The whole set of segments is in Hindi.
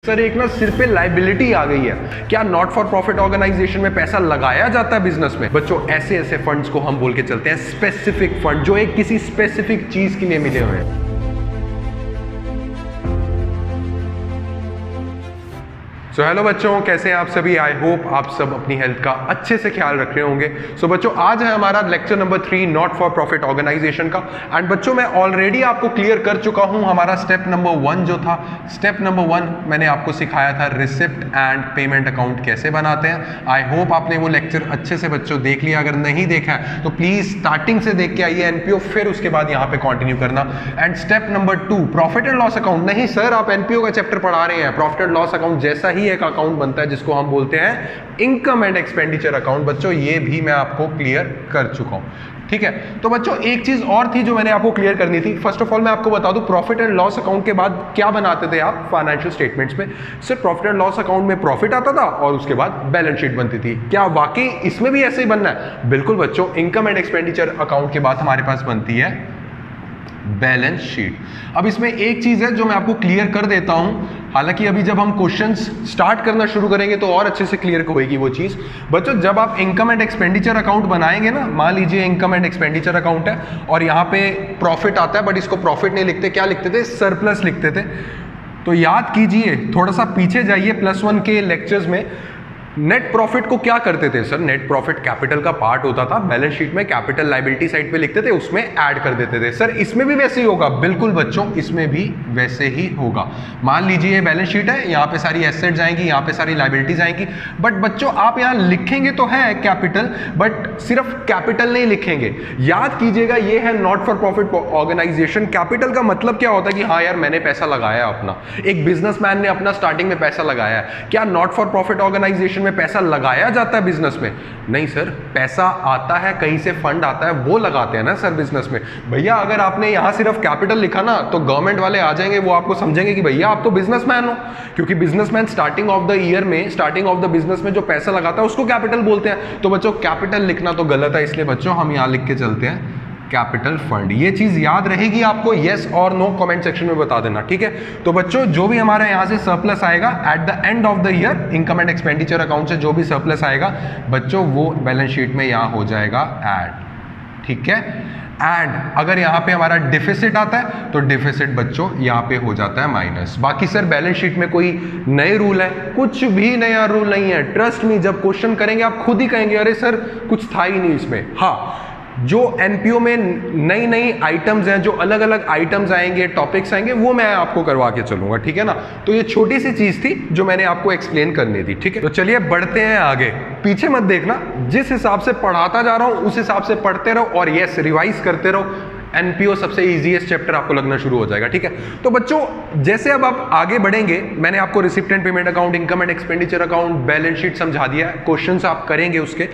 सर एक ना सिर पे लाइबिलिटी आ गई है। क्या नॉट फॉर प्रॉफिट ऑर्गेनाइजेशन में पैसा लगाया जाता है बिजनेस में? बच्चों ऐसे ऐसे फंड्स को हम बोल के चलते हैं स्पेसिफिक फंड, जो एक किसी स्पेसिफिक चीज के लिए मिले हुए हैं। सो हेलो बच्चों, कैसे हैं आप सभी? आई होप आप सब अपनी हेल्थ का अच्छे से ख्याल रख रहे होंगे। सो बच्चों आज है हमारा lecture number 3 not for profit organisation का। एंड बच्चों मैं ऑलरेडी आपको क्लियर कर चुका हूं हमारा स्टेप नंबर 1 जो था। स्टेप नंबर 1 मैंने आपको सिखाया था रिसिप्ट एंड पेमेंट अकाउंट कैसे बनाते हैं। आई होप आपने वो लेक्चर अच्छे से बच्चों देख लिया। अगर नहीं देखा है तो प्लीज स्टार्टिंग से देख के आइए एनपीओ, फिर उसके बाद यहाँ पे कंटिन्यू करना। And step number 2 profit and loss account. नहीं सर आप एनपीओ का चैप्टर पढ़ा रहे हैं, प्रॉफिट एंड लॉस अकाउंट जैसा ही एक अकाउंट बनता है जिसको हम बोलते हैं इनकम एंड एक्सपेंडिचर अकाउंट। बच्चों ये भी मैं आपको क्लियर कर चुका हूं, ठीक है। तो बच्चों एक चीज और थी जो मैंने आपको क्लियर करनी थी। फर्स्ट ऑफ ऑल मैं आपको बता दूं प्रॉफिट एंड लॉस अकाउंट के बाद क्या बनाते थे आप फाइनेंशियल स्टेटमेंट्स में। सिर्फ प्रॉफिट एंड लॉस अकाउंट में प्रॉफिट आता था और उसके बाद बैलेंस शीट बनती थी। क्या वाकई इसमें भी ऐसे ही बनना है? बिल्कुल बच्चों, इनकम एंड एक्सपेंडिचर अकाउंट के बाद हमारे पास बनती है बैलेंस शीट। अब इसमें एक चीज है जो मैं आपको क्लियर कर देता हूं, हालांकि अभी जब हम क्वेश्चंस स्टार्ट करना शुरू करेंगे तो और अच्छे से क्लियर होगी वो चीज। बच्चों जब आप इनकम एंड एक्सपेंडिचर अकाउंट बनाएंगे ना, मान लीजिए इनकम एंड एक्सपेंडिचर अकाउंट है और यहाँ पे प्रॉफिट आता है, बट इसको प्रॉफिट नहीं लिखते, क्या लिखते थे? सरप्लस लिखते थे। तो याद कीजिए, थोड़ा सा पीछे जाइए +1 के लेक्चर्स में। नेट प्रॉफिट को क्या करते थे सर? नेट प्रॉफिट कैपिटल का पार्ट होता था, बैलेंस शीट में कैपिटल लायबिलिटी साइड पे लिखते थे, उसमें ऐड कर देते थे। सर इसमें भी वैसे ही होगा? बिल्कुल बच्चों इसमें भी वैसे ही होगा। मान लीजिए बैलेंस शीट है, यहाँ पे सारी एसेट्स आएंगी, यहाँ पे सारी लायबिलिटीज आएंगी, बट बच्चों आप यहाँ लिखेंगे तो है कैपिटल, बट सिर्फ कैपिटल नहीं लिखेंगे। याद कीजिएगा ये है not for profit organisation. Capital का मतलब क्या होता है कि हाँ यार मैंने पैसा लगाया अपना, एक बिजनेसमैन ने अपना स्टार्टिंग में पैसा लगाया है। क्या नॉट फॉर प्रॉफिट ऑर्गेनाइजेशन में पैसा लगाया जाता है बिजनेस में? नहीं सर, पैसा आता है कहीं से, फंड आता है, वो लगाते हैं ना सर बिजनेस में। भैया अगर आपने यहां सिर्फ कैपिटल लिखा ना तो गवर्नमेंट वाले आ जाएंगे, वो आपको समझेंगे कि भैया आप तो बिजनेसमैन हो, क्योंकि businessman starting of the year में, स्टार्टिंग ऑफ द बिजनेस में जो पैसा लगाता है उसको कैपिटल बोलते हैं। तो बच्चों कैपिटल लिखना तो गलत है, इसलिए बच्चों हम यहां लिख के चलते हैं कैपिटल फंड। ये चीज याद रहेगी आपको, यस और नो कमेंट सेक्शन में बता देना, ठीक है। तो बच्चों जो भी हमारा यहां से सरप्लस आएगा at the end of the year, income and expenditure account से जो भी सरप्लस आएगा बच्चों वो बैलेंस शीट में यहां हो जाएगा ऐड, ठीक है। एंड अगर यहाँ पे हमारा डिफिसिट आता है तो डिफिसिट बच्चों यहाँ पे हो जाता है माइनस। बाकी सर बैलेंस शीट में कोई नए रूल है? कुछ भी नया रूल नहीं है। ट्रस्ट मी, जब क्वेश्चन करेंगे आप खुद ही कहेंगे अरे सर कुछ था ही नहीं इसमें। हाँ, जो एनपीओ में नई नई आइटम्स हैं, जो अलग अलग आइटम्स आएंगे, टॉपिक्स आएंगे, वो मैं आपको करवा के चलूंगा, ठीक है ना। तो ये छोटी सी चीज थी जो मैंने आपको एक्सप्लेन करनी थी, ठीक है। तो चलिए बढ़ते हैं आगे। पीछे मत देखना, जिस हिसाब से पढ़ाता जा रहा हूं उस हिसाब से पढ़ते रहो और यस रिवाइज करते रहो। एनपीओ सबसे इजीएस्ट चैप्टर आपको लगना शुरू हो जाएगा, ठीक है। तो बच्चों जैसे अब आप आगे बढ़ेंगे, मैंने आपको receipt and payment account, income and expenditure account, balance sheet समझा दिया है। क्वेश्चंस आप करेंगे उसके,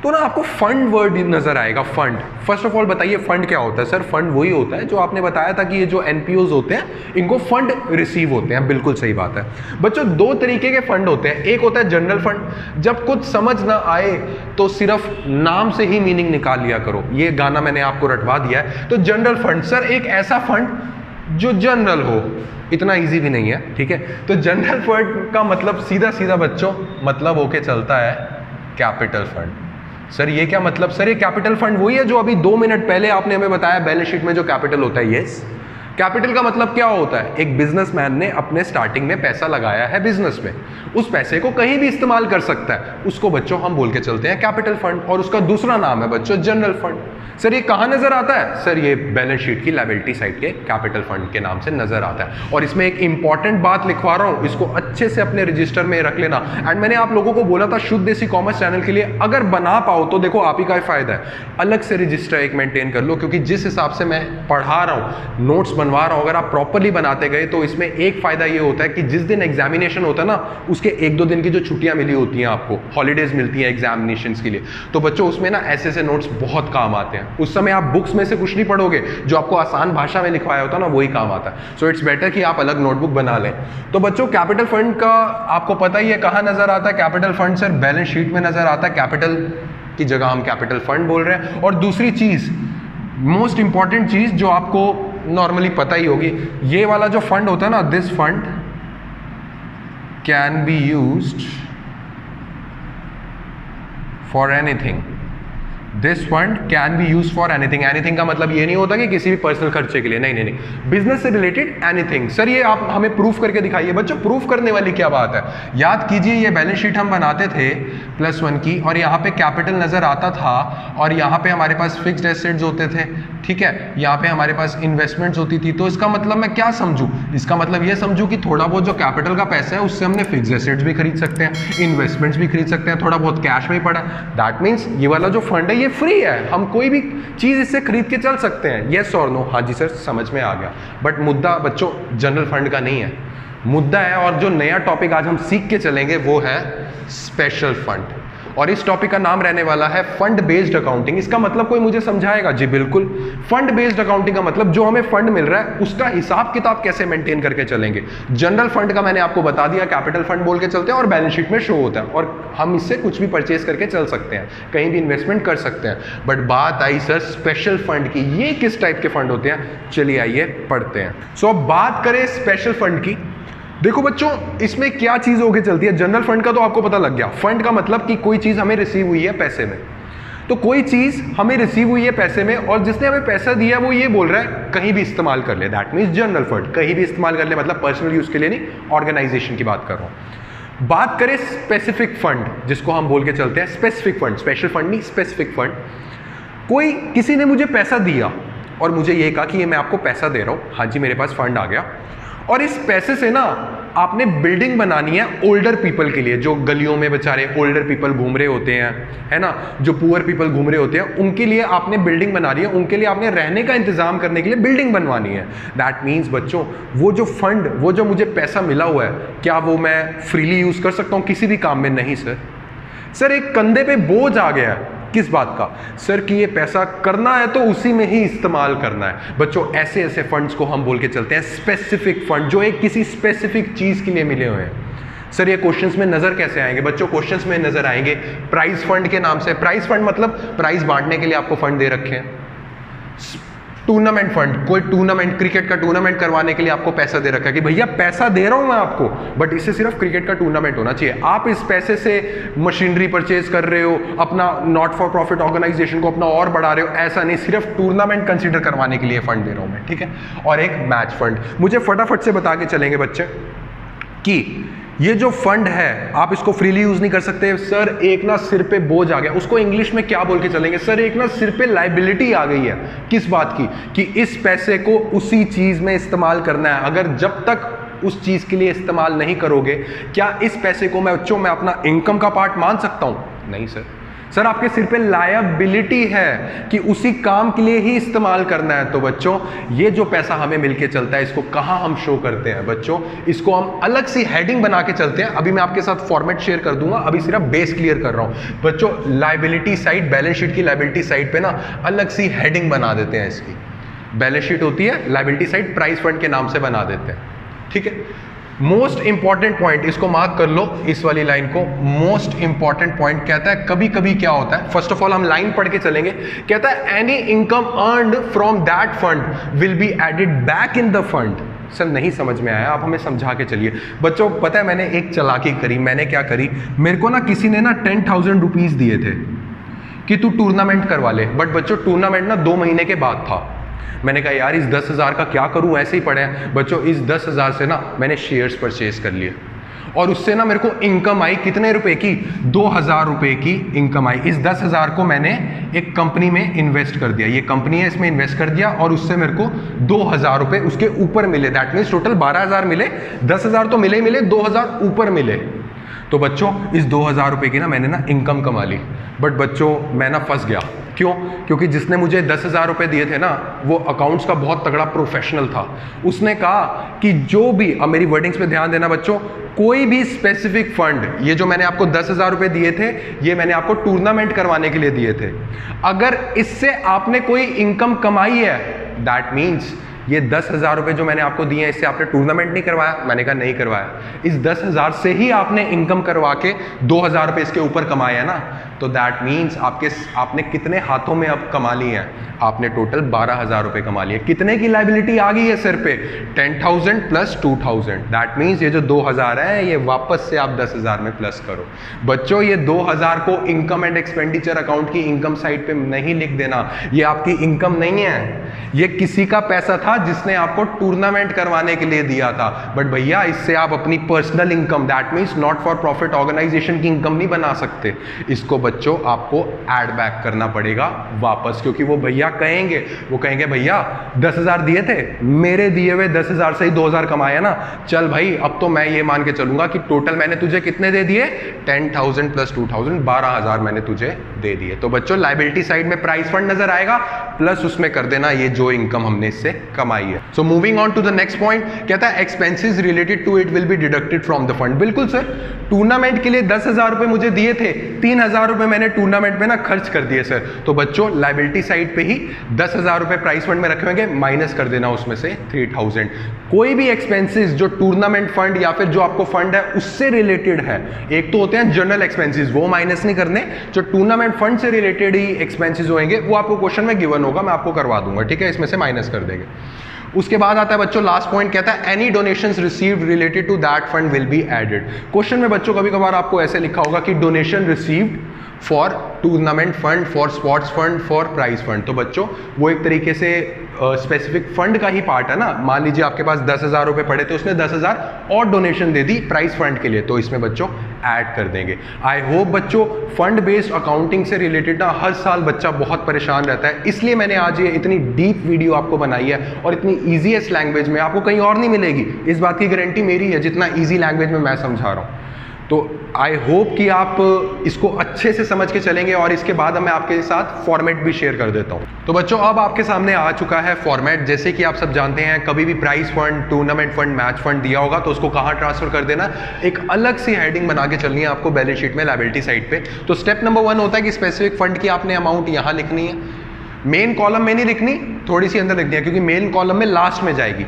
तो ना आपको फंड वर्ड नजर आएगा। फंड, फर्स्ट ऑफ ऑल बताइए फंड क्या होता है? सर फंड वही होता है जो आपने बताया था कि ये जो एनपीओज होते हैं इनको फंड रिसीव होते हैं। बिल्कुल सही बात है बच्चों। दो तरीके के फंड होते हैं, एक होता है जनरल फंड। जब कुछ समझ ना आए तो सिर्फ नाम से ही मीनिंग निकाल लिया करो, ये गाना मैंने आपको रटवा दिया है। तो जनरल फंड सर एक ऐसा फंड जो जनरल हो, इतना इजी भी नहीं है, ठीक है। तो जनरल फंड का मतलब सीधा सीधा बच्चों मतलब होके चलता है कैपिटल फंड। सर ये क्या मतलब? सर ये कैपिटल फंड वही है जो अभी 2 मिनट पहले आपने हमें बताया बैलेंस शीट में जो कैपिटल होता है। यस, कैपिटल का मतलब क्या होता है? एक बिजनेसमैन ने अपने स्टार्टिंग में पैसा लगाया है बिजनेस में, उस पैसे को कहीं भी इस्तेमाल कर सकता है, उसको बच्चों हम बोल के चलते हैं कैपिटल फंड। और उसका दूसरा नाम है बच्चों जनरल फंड। सर ये कहाँ नजर आता है? सर ये बैलेंस शीट की लायबिलिटी साइड के कैपिटल फंड के नाम से नजर आता है। और इसमें एक इंपॉर्टेंट बात लिखवा रहा हूं, इसको अच्छे से अपने रजिस्टर में रख लेना। एंड मैंने आप लोगों को बोला था शुद्ध देसी कॉमर्स चैनल के लिए अगर बना पाओ तो देखो आप ही का फायदा है, अलग से रजिस्टर एक मेंटेन कर लो, क्योंकि जिस हिसाब से मैं पढ़ा रहा हूँ, नोट्स बनवा रहा हूँ, अगर आप प्रॉपरली बनाते गए तो इसमें एक फायदा ये होता है कि जिस दिन एग्जामिनेशन होता है ना उसके 1-2 दिन की जो छुट्टियां मिली होती हैं, आपको हॉलीडेज मिलती हैं एग्जामिनेशन के लिए, तो बच्चों उसमें ना ऐसे ऐसे नोट्स बहुत काम आते हैं। उस समय आप बुक्स में से कुछ नहीं पढ़ोगे, जो आपको आसान भाषा में लिखवाया होता है ना वही काम आता है। सो इट्स बेटर कि आप अलग नोटबुक बना लें। तो बच्चों कैपिटल फंड का आपको पता ही है कहाँ नजर आता है capital fund? Sir balance sheet में नजर आता है। कैपिटल की जगह हम कैपिटल फंड बोल रहे हैं। और दूसरी चीज, मोस्ट इंपॉर्टेंट चीज जो आपको नॉर्मली पता ही होगी, ये वाला जो फंड होता है ना, this fund can be used for anything. This fund can be use for anything. Anything का मतलब ये नहीं होता कि किसी भी पर्सनल खर्चे के लिए, नहीं नहीं नहीं, बिजनेस से रिलेटेड एनीथिंग। सर ये आप हमें प्रूफ करके दिखाइए। बच्चों प्रूफ करने वाली क्या बात है, याद कीजिए ये बैलेंस शीट हम बनाते थे +1 की, और यहाँ पे कैपिटल नजर आता था, और यहाँ पे हमारे पास फिक्स्ड एसेट्स होते थे, ठीक है, यहाँ पे हमारे पास इन्वेस्टमेंट्स होती थी। तो इसका मतलब मैं क्या समझूं, इसका मतलब ये समझूं कि थोड़ा बहुत जो कैपिटल का पैसा है उससे हमने फिक्स्ड एसेट्स भी खरीद सकते हैं, इन्वेस्टमेंट्स भी खरीद सकते हैं, थोड़ा बहुत कैश में पड़ा। दैट मीन्स ये वाला जो फंड है ये फ्री है, हम कोई भी चीज इससे खरीद के चल सकते हैं। येस और नो? हाँ जी सर समझ में आ गया। बट मुद्दा बच्चों जनरल फंड का नहीं है, मुद्दा है, और जो नया टॉपिक आज हम सीख के चलेंगे वो है स्पेशल फंड, और इस टॉपिक का नाम रहने वाला है फंड बेस्ड अकाउंटिंग। इसका मतलब कोई मुझे समझाएगा? जी बिल्कुल, फंड बेस्ड अकाउंटिंग का मतलब जो हमें फंड मिल रहा है उसका हिसाब किताब कैसे मेंटेन करके चलेंगे। जनरल फंड का मैंने आपको बता दिया, कैपिटल फंड बोल के चलते हैं और बैलेंस शीट में शो होता है, और हम इससे कुछ भी परचेज करके चल सकते हैं, कहीं भी इन्वेस्टमेंट कर सकते हैं। बट बात आई सर स्पेशल फंड की, ये किस टाइप के फंड होते हैं, चलिए आइए पढ़ते हैं। सो अब बात करें स्पेशल फंड की। देखो बच्चों इसमें क्या चीज होके चलती है। जनरल फंड का तो आपको पता लग गया, फंड का मतलब कि कोई चीज हमें रिसीव हुई है पैसे में, तो कोई चीज हमें रिसीव हुई है पैसे में और जिसने हमें पैसा दिया वो ये बोल रहा है कहीं भी इस्तेमाल कर ले, दैट मीन्स जनरल फंड। कहीं भी इस्तेमाल कर ले मतलब पर्सनल यूज के लिए नहीं, ऑर्गेनाइजेशन की बात कर रहा हूं। बात करें स्पेसिफिक फंड, जिसको हम बोल के चलते हैं स्पेसिफिक फंड, स्पेशल फंड नहीं स्पेसिफिक फंड। कोई किसी ने मुझे पैसा दिया और मुझे ये कहा कि ये मैं आपको पैसा दे रहा हूं, हाँ जी मेरे पास फंड आ गया, और इस पैसे से ना आपने बिल्डिंग बनानी है ओल्डर पीपल के लिए, जो गलियों में बेचारे ओल्डर पीपल घूम रहे होते हैं, है ना, जो पुअर पीपल घूम रहे होते हैं, उनके लिए आपने बिल्डिंग बनानी है, उनके लिए आपने रहने का इंतजाम करने के लिए बिल्डिंग बनवानी है। दैट मीन्स बच्चों वो जो फंड, वो जो मुझे पैसा मिला हुआ है, क्या वो मैं फ्रीली यूज कर सकता हूँ किसी भी काम में? नहीं सर। सर एक कंधे पे बोझ आ गया है, किस बात का? सर कि ये पैसा करना है तो उसी में ही इस्तेमाल करना है। बच्चों ऐसे ऐसे फंड्स को हम बोल के चलते हैं स्पेसिफिक फंड, जो एक किसी स्पेसिफिक चीज के लिए मिले हुए हैं। सर ये क्वेश्चंस में नजर कैसे आएंगे? बच्चों क्वेश्चंस में नजर आएंगे प्राइज फंड के नाम से। प्राइज फंड मतलब प्राइज बांटने के लिए आपको फंड दे रखे हैं। टूर्नामेंट फंड, कोई टूर्नामेंट, क्रिकेट का टूर्नामेंट करवाने के लिए आपको पैसा दे रखा है कि भैया पैसा दे रहा हूं मैं आपको, बट इससे सिर्फ क्रिकेट का टूर्नामेंट होना चाहिए। आप इस पैसे से मशीनरी परचेज कर रहे हो, अपना नॉट फॉर प्रॉफिट ऑर्गेनाइजेशन को अपना और बढ़ा रहे हो, ऐसा नहीं, सिर्फ टूर्नामेंट कंसीडर करवाने के लिए फंड दे रहा हूं मैं, ठीक है। और एक मैच फंड, मुझे फटाफट से बता के चलेंगे बच्चे कि ये जो फंड है आप इसको फ्रीली यूज नहीं कर सकते। सर एक ना सिर पे बोझ आ गया, उसको इंग्लिश में क्या बोल के चलेंगे? सर एक ना सिर पे लायबिलिटी आ गई है। किस बात की? कि इस पैसे को उसी चीज में इस्तेमाल करना है। अगर जब तक उस चीज के लिए इस्तेमाल नहीं करोगे, क्या इस पैसे को मैं बच्चों मैं अपना इनकम का पार्ट मान सकता हूं? नहीं सर। सर आपके सिर पे लायबिलिटी है कि उसी काम के लिए ही इस्तेमाल करना है। तो बच्चों ये जो पैसा हमें मिलके चलता है, इसको कहां हम शो करते हैं? बच्चों इसको हम अलग सी हेडिंग बना के चलते हैं। अभी मैं आपके साथ फॉर्मेट शेयर कर दूंगा, अभी सिर्फ बेस क्लियर कर रहा हूं। बच्चों लायबिलिटी साइड, बैलेंस शीट की लायबिलिटी साइड पे ना अलग सी हेडिंग बना देते हैं इसकी। बैलेंस शीट होती है, लायबिलिटी साइड प्राइस फंड के नाम से बना देते हैं, ठीक है। मोस्ट इंपॉर्टेंट पॉइंट, इसको मार्क कर लो इस वाली लाइन को। मोस्ट इंपॉर्टेंट पॉइंट कहता है, कभी कभी क्या होता है, फर्स्ट ऑफ ऑल हम लाइन पढ़ के चलेंगे। कहता है any income earned from that fund will be added back in the fund. Sir नहीं समझ में आया, आप हमें समझा के चलिए। बच्चों पता है मैंने एक चालाकी करी। मैंने क्या करी, मेरे को ना किसी ने ना 10,000 रुपीज दिए थे कि तू टूर्नामेंट करवा ले, बट बच्चों टूर्नामेंट ना 2 महीने के बाद था। मैंने कहा यार इस 10,000 का क्या करूं, ऐसे ही पड़े हैं। बच्चों इस 10,000 से ना मैंने शेयर्स परचेज कर लिए और उससे ना मेरे को इनकम आई कितने रुपए की? 2,000 रुपए की इनकम आई। इस 10,000 को मैंने एक कंपनी में इन्वेस्ट कर दिया। ये कंपनी है, इसमें इन्वेस्ट कर दिया और उससे मेरे को 2,000 रुपए उसके ऊपर मिले। दैट मीन्स टोटल 12,000 मिले। 10,000 तो मिले ही मिले, 2,000 ऊपर मिले। तो बच्चों इस 2,000 रुपए की ना मैंने ना इनकम कमा ली। बट बच्चों मैं ना फंस गया। क्यों? क्योंकि जिसने मुझे 10,000 रुपए दिए थे ना, वो अकाउंट्स का बहुत तगड़ा प्रोफेशनल था। उसने कहा कि जो भी, अब मेरी वर्डिंग्स पे ध्यान देना बच्चों, कोई भी स्पेसिफिक फंड, ये जो मैंने आपको 10,000 रुपए दिए थे, ये मैंने आपको टूर्नामेंट करवाने के लिए दिए थे। अगर इससे आपने कोई इनकम कमाई है, दैट मीन्स ये 10,000 रुपए जो मैंने आपको दिए हैं, इससे आपने टूर्नामेंट नहीं करवाया। मैंने कहा नहीं करवाया। इस 10,000 से ही आपने इनकम करवा के 2,000 रुपए इसके ऊपर कमाए हैं ना। तो दैट मीन्स आपने कितने हाथों में अब कमा लिए हैं? आपने टोटल 12,000 रुपए कमा लिए। कितने की लाइबिलिटी आ गई है सिर पे? 10,000 प्लस 2,000। दैट मीन्स ये जो 2,000 है ये वापस से आप 10,000 में प्लस करो। बच्चों ये 2,000 को इनकम एंड एक्सपेंडिचर अकाउंट की इनकम साइड पे नहीं लिख देना, ये आपकी इनकम नहीं है, ये किसी का पैसा था जिसने आपको टूर्नामेंट करवाने के लिए दिया था। बट भैया इससे आप अपनी personal income, that means not for profit organisation की इनकम नहीं बना सकते। इसको बच्चों आपको ऐड बैक करना पड़ेगा वापस, क्योंकि वो कहेंगे भैया 10,000 दिए थे, मेरे दिए हुए 10,000 से ही 2,000 कमाया ना, चल भाई अब तो मैं ये मान के चलूंगा कि टोटल मैंने तुझे कितने दे दिए? 10,000 प्लस 2,000, 12,000 मैंने तुझे दे दिए। तो बच्चों लाइबिलिटी साइड में प्राइस फंड नजर आएगा, प्लस उसमें कर देना ये जो इनकम हमने इससे कमाई है। So moving on to the next point, कहता है expenses related to it will be deducted from the fund. बिल्कुल सर, टूर्नामेंट के लिए 10,000 रुपए मुझे दिए थे, 3,000 रुपए मैंने टूर्नामेंट में ना खर्च कर दिए सर। तो बच्चों लाइबिलिटी साइड पे ही 10,000 रुपए प्राइस फंड में रखे होंगे, माइनस कर देना उसमें से 3,000। कोई भी एक्सपेंसेस जो टूर्नामेंट फंड या फिर जो आपको फंड है उससे रिलेटेड है, एक तो होते हैं जनरल एक्सपेंसेस, वो माइनस नहीं करने, जो टूर्नामेंट फंड से रिलेटेड ही एक्सपेंसेस होंगे वो आपको क्वेश्चन में गिवन होगा, मैं आपको करवा दूंगा, ठीक है, इसमें से माइनस कर देंगे। उसके बाद आता है बच्चों लास्ट पॉइंट, कहता है any donations received related to that fund will be added. Question में बच्चों कभी कभार आपको ऐसे लिखा होगा कि donation received for tournament fund, for sports fund, for prize fund. तो बच्चों वो एक तरीके से स्पेसिफिक फंड का ही पार्ट है ना। मान लीजिए आपके पास 10,000 रुपए पड़े थे, उसने 10,000 और डोनेशन दे दी प्राइज फंड के लिए, तो इसमें बच्चों ऐड कर देंगे। आई होप बच्चों फंड बेस्ड अकाउंटिंग से रिलेटेड ना हर साल बच्चा बहुत परेशान रहता है, इसलिए मैंने आज ये इतनी डीप वीडियो आपको बनाई है और इतनी ईजीएस्ट लैंग्वेज में, आपको कहीं और नहीं मिलेगी, इस बात की गारंटी मेरी है, जितना ईजी लैंग्वेज में मैं समझा रहा हूँ। तो आई होप कि आप इसको अच्छे से समझ के चलेंगे और इसके बाद मैं आपके साथ फॉर्मेट भी शेयर कर देता हूं। तो बच्चों अब आपके सामने आ चुका है फॉर्मेट। जैसे कि आप सब जानते हैं, कभी भी prize fund, tournament fund, match fund दिया होगा तो उसको कहाँ ट्रांसफर कर देना, एक अलग सी हेडिंग बना के चलनी है आपको बैलेंस शीट में, लायबिलिटी साइड पे। तो स्टेप नंबर 1 होता है कि स्पेसिफिक फंड की आपने अमाउंट यहाँ लिखनी है, मेन कॉलम में नहीं लिखनी, थोड़ी सी अंदर लिखनी है क्योंकि मेन कॉलम में लास्ट में जाएगी।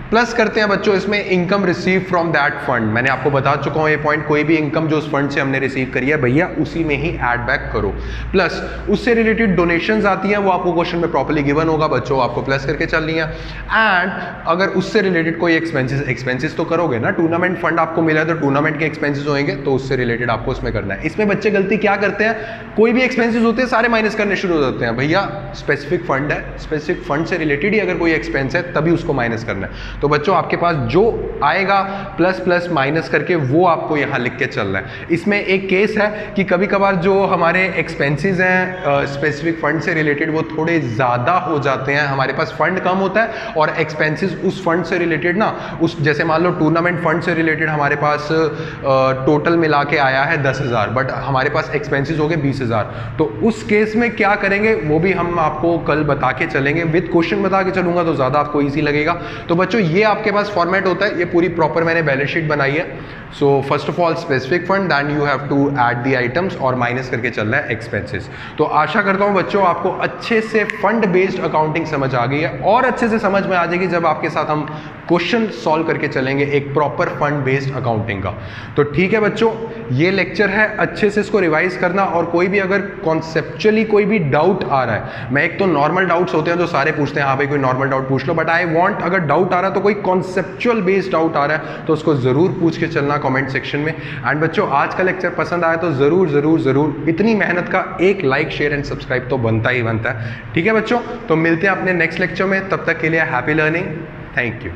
प्लस करते हैं बच्चों इसमें income receive from that fund. मैंने आपको बता चुका हूं ये पॉइंट, कोई भी इनकम जो उस फंड से हमने रिसीव करी है भैया उसी में ही ऐड बैक करो। प्लस उससे रिलेटेड डोनेशंस आती हैं, वो आपको क्वेश्चन में प्रॉपर्ली गिवन होगा बच्चों, आपको प्लस करके चलनी है। एंड अगर उससे रिलेटेड कोई एक्सपेंसेस तो करोगे ना, टूर्नामेंट फंड आपको मिला है तो टूर्नामेंट के एक्सपेंसेस होंगे तो उससे रिलेटेड आपको उसमें करना है। इसमें बच्चे गलती क्या करते हैं, कोई भी एक्सपेंसेस होते हैं सारे माइनस करने शुरू हो जाते हैं। भैया स्पेसिफिक फंड है, स्पेसिफिक फंड से रिलेटेड ही अगर कोई एक्सपेंस है तभी उसको माइनस करना है। तो बच्चों आपके पास जो आएगा प्लस प्लस माइनस करके वो आपको यहां लिख के चलना है। इसमें एक केस है कि कभी कभार जो हमारे एक्सपेंसेस हैं स्पेसिफिक फंड से रिलेटेड वो थोड़े ज़्यादा हो जाते हैं, हमारे पास फंड कम होता है और एक्सपेंसेस उस फंड से रिलेटेड ना, उस जैसे मान लो टूर्नामेंट फंड से रिलेटेड हमारे पास टोटल मिला के आया है 10,000 बट हमारे पास एक्सपेंसेस हो गए 20,000। तो उस केस में क्या करेंगे वो भी हम आपको कल बता के चलेंगे, विद क्वेश्चन बता के चलूंगा तो ज़्यादा आपको ईजी लगेगा। तो बच्चों ये आपके पास फॉर्मेट होता है, ये पूरी प्रॉपर मैंने बैलेंस शीट बनाई है। So first of all specific fund, then you have to add the items और माइनस करके चल रहा है एक्सपेंसेस। तो आशा करता हूं बच्चों आपको अच्छे से फंड बेस्ड अकाउंटिंग समझ आ गई है और अच्छे से समझ में आ जाएगी जब आपके साथ हम क्वेश्चन सॉल्व करके चलेंगे एक प्रॉपर फंड बेस्ड अकाउंटिंग का। तो ठीक है बच्चों, ये लेक्चर है, अच्छे से इसको रिवाइज करना और कोई भी अगर कॉन्सेप्चुअली कोई भी डाउट आ रहा है, मैं एक तो नॉर्मल डाउट्स होते हैं जो सारे पूछते हैं, हाँ भाई कोई नॉर्मल डाउट पूछ लो, बट आई वांट अगर डाउट आ रहा है तो कोई कॉन्सेप्चुअल बेस्ड डाउट आ रहा है तो उसको जरूर पूछ के चलना कमेंट सेक्शन में। एंड बच्चों आज का लेक्चर पसंद आया तो जरूर जरूर जरूर इतनी मेहनत का एक लाइक शेयर एंड सब्सक्राइब तो बनता ही बनता है। ठीक है बच्चों, तो मिलते हैं अपने नेक्स्ट लेक्चर में, तब तक के लिए हैप्पी लर्निंग, थैंक यू।